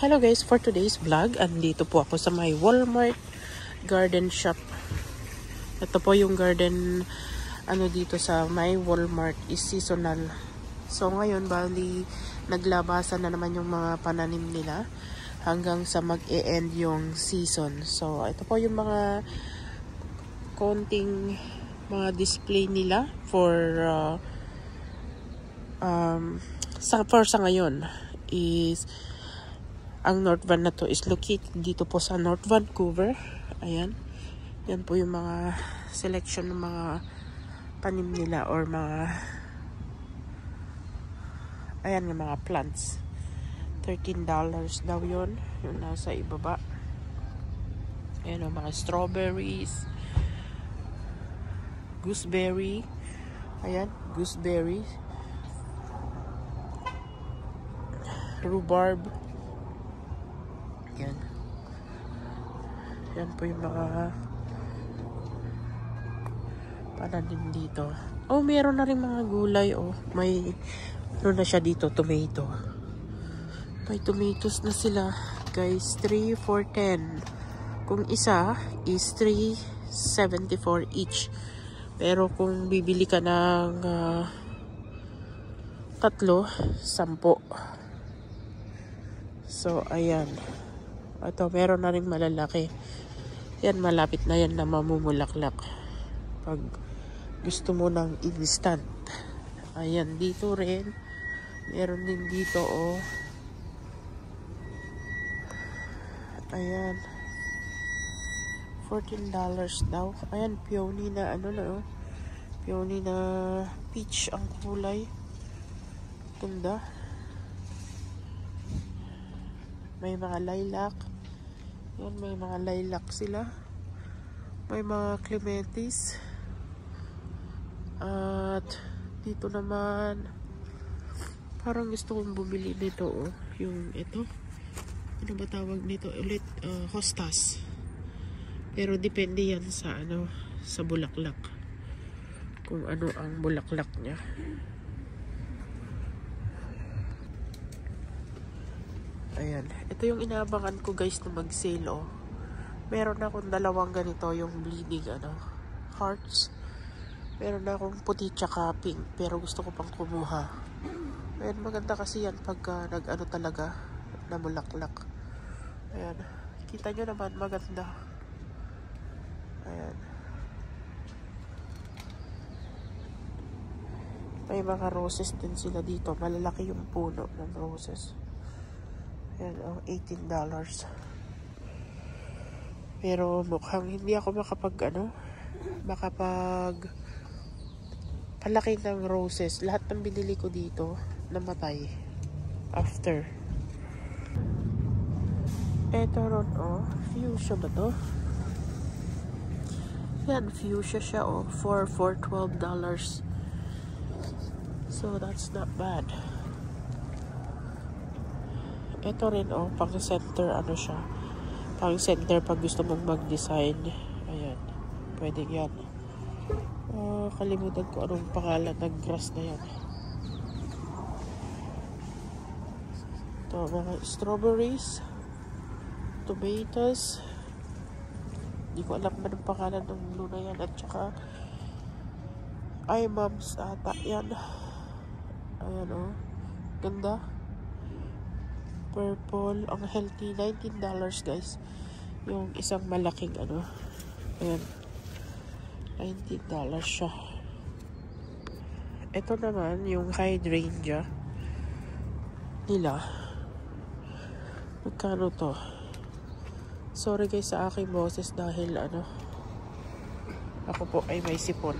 Hello guys, for today's vlog, andito po ako sa may Walmart garden shop. Ito po yung garden dito sa may Walmart is seasonal. So ngayon bali naglabasan na naman yung mga pananim nila hanggang sa mag-e-end yung season. So ito po yung mga konting mga display nila for sa ngayon is ang North Van na to is located dito po sa North Vancouver. Ayan. Yan po yung mga selection ng mga tanim nila or mga ayan yung mga plants. $13 daw yun. Yung nasa ibaba. Ayan yung mga strawberries. Gooseberry. Ayan. Gooseberry. Rhubarb. Yan. Yan po yung mga pananim dito. Oh, meron na rin mga gulay. Oh, may na siya dito, tomato. May tomatoes na sila. Guys, 3 for 10. Kung isa is 3.74 each. Pero kung bibili ka ng tatlo, 10. So, ayan. Ito, meron na rin malalaki. Yan, malapit na yan na mamumulaklak. Pag gusto mo ng instant. Ayan, dito rin. Meron din dito, oh. Ayan. $14 daw. Ayan, peony na, oh. Peony na peach ang kulay. Ganda. May mga lilac. Yan, may mga lilac sila. May mga clematis. At dito naman parang gusto kong bumili nito, oh. Yung ito. Ano ba tawag nito ulit? Hostas. Pero depende yan sa sa bulaklak. Kung ano ang bulaklak niya. Ayan. Ito yung inaabangan ko guys na mag-sale, oh. Meron na akong dalawang ganito, yung bleeding, hearts. Meron na akong puti tsaka pink, pero gusto ko pang kumuha. Ayan, maganda kasi yan pagka talaga, namulaklak. Ayan. Kita nyo naman, maganda. Ayan. May mga roses din sila dito. Malalaki yung puno ng roses. Ayan, oh, $18. Pero mukhang hindi ako palaki ng roses. Lahat ng binili ko dito, namatay. After. Eto ron, oh. Fuchsia ba to? Yan, fuchsia siya, oh. For $12. So, that's not bad. Ito rin, oh, pang center, siya. Pang center pag gusto mong mag-design. Ayan. Pwede yan. Kalimutan ko anong pangalan ng grass na yan. Ito, mga strawberries. Tomatoes. Hindi ko alam ba ng pangalan ng blue na yan. At saka, mums ata yan. Ayan, oh. Ganda. Purple, ang healthy, $19 guys. Yung isang malaking ayan, $19 siya. Ito naman yung hydrangea nila. Magkano to? Sorry guys sa aking boses dahil ako po ay may sipon.